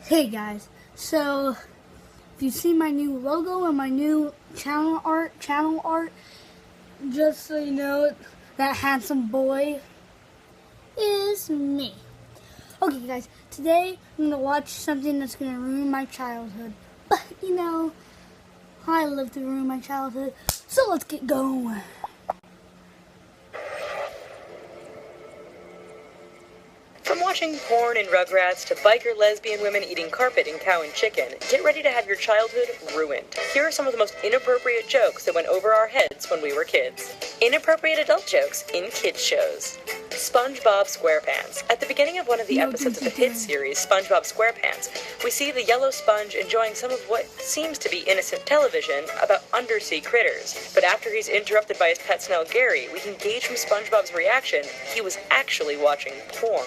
Hey guys, so if you see my new logo and my new channel art, just so you know, that handsome boy is me. Okay guys, today I'm going to watch something that's going to ruin my childhood. But you know, I love to ruin my childhood, so let's get going. From watching porn and Rugrats to biker lesbian women eating carpet in Cow and Chicken, get ready to have your childhood ruined. Here are some of the most inappropriate jokes that went over our heads when we were kids. Inappropriate adult jokes in kids shows. SpongeBob SquarePants. At the beginning of one of the episodes of the hit series, SpongeBob SquarePants, we see the yellow sponge enjoying some of what seems to be innocent television about undersea critters. But after he's interrupted by his pet snail Gary, we can gauge from SpongeBob's reaction he was actually watching porn.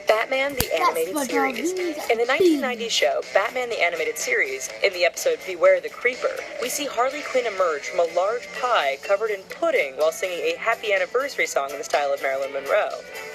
Batman the Animated Series. In the 1990s show, Batman the Animated Series, in the episode Beware the Creeper, we see Harley Quinn emerge from a large pie covered in pudding while singing a happy anniversary song in the style of Marilyn Monroe.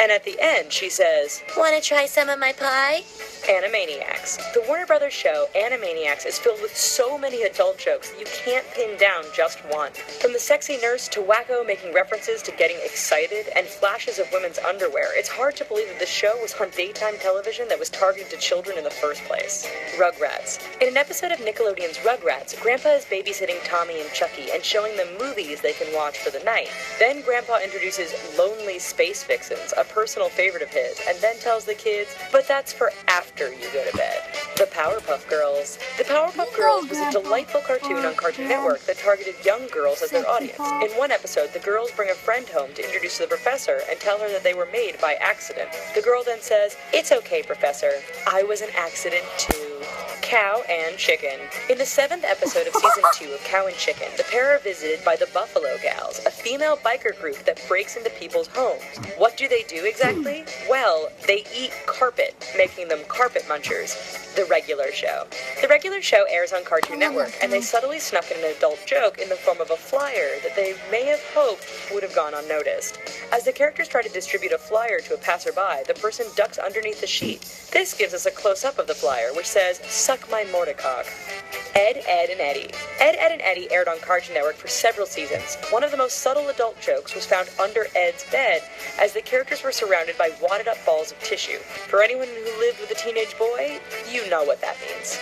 And at the end, she says, "Wanna try some of my pie?" Animaniacs. The Warner Brothers show, Animaniacs, is filled with so many adult jokes that you can't pin down just one. From the sexy nurse to Wacko making references to getting excited and flashes of women's underwear, it's hard to believe that the show was on daytime television that was targeted to children in the first place. Rugrats. In an episode of Nickelodeon's Rugrats, Grandpa is babysitting Tommy and Chucky and showing them movies they can watch for the night. Then Grandpa introduces Lonely Space Vixens, a personal favorite of his, and then tells the kids, but that's for after you go to bed. The Powerpuff Girls. The Powerpuff Girls was a delightful cartoon on Cartoon Network that targeted young girls as their audience. In one episode, the girls bring a friend home to introduce to the professor and tell her that they were made by accident. The girl then says, "It's okay, Professor. I was an accident too." Cow and Chicken. In the 7th episode of Season 2 of Cow and Chicken, the pair are visited by the Buffalo Gals, a female biker group that breaks into people's homes. What do they do exactly? Well, they eat carpet, making them carpet munchers. The Regular Show. The Regular Show airs on Cartoon Network, and they subtly snuck in an adult joke in the form of a flyer that they may have hoped would have gone unnoticed. As the characters try to distribute a flyer to a passerby, the person ducks underneath the sheet. This gives us a close-up of the flyer, which says, "Suck my morticock." Ed, Edd, and Eddy. Ed, Edd, and Eddy aired on Cartoon Network for several seasons. One of the most subtle adult jokes was found under Ed's bed, as the characters were surrounded by wadded-up balls of tissue. For anyone who lived with a teenage boy, you know what that means.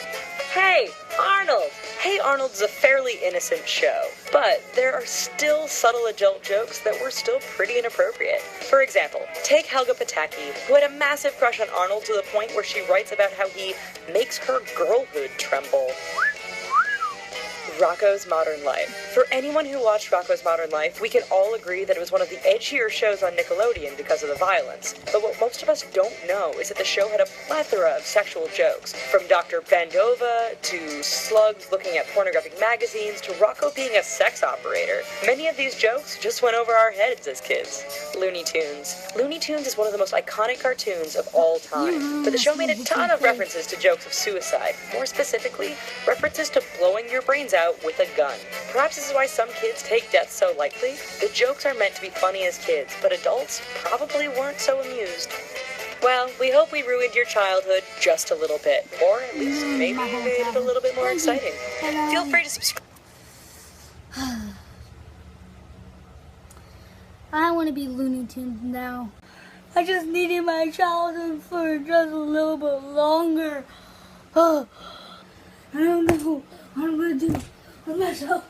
Hey, Arnold! Hey Arnold is a fairly innocent show, but there are still subtle adult jokes that were still pretty inappropriate. For example, take Helga Pataki, who had a massive crush on Arnold to the point where she writes about how he makes her girlhood tremble. Rocko's Modern Life. For anyone who watched Rocko's Modern Life, we can all agree that it was one of the edgier shows on Nickelodeon because of the violence. But what most of us don't know is that the show had a plethora of sexual jokes, from Dr. Bandova to slugs looking at pornographic magazines to Rocko being a sex operator. Many of these jokes just went over our heads as kids. Looney Tunes. Looney Tunes is one of the most iconic cartoons of all time, but the show made a ton of references to jokes of suicide, more specifically, references to blowing your brains out with a gun. Perhaps this is why some kids take death so lightly. The jokes are meant to be funny as kids, but adults probably weren't so amused. Well, we hope we ruined your childhood just a little bit, or at least maybe made it a little bit more exciting. Feel free to subscribe. I want to be Looney Tunes now. I just needed my childhood for just a little bit longer. I don't know what I'm going to do with myself.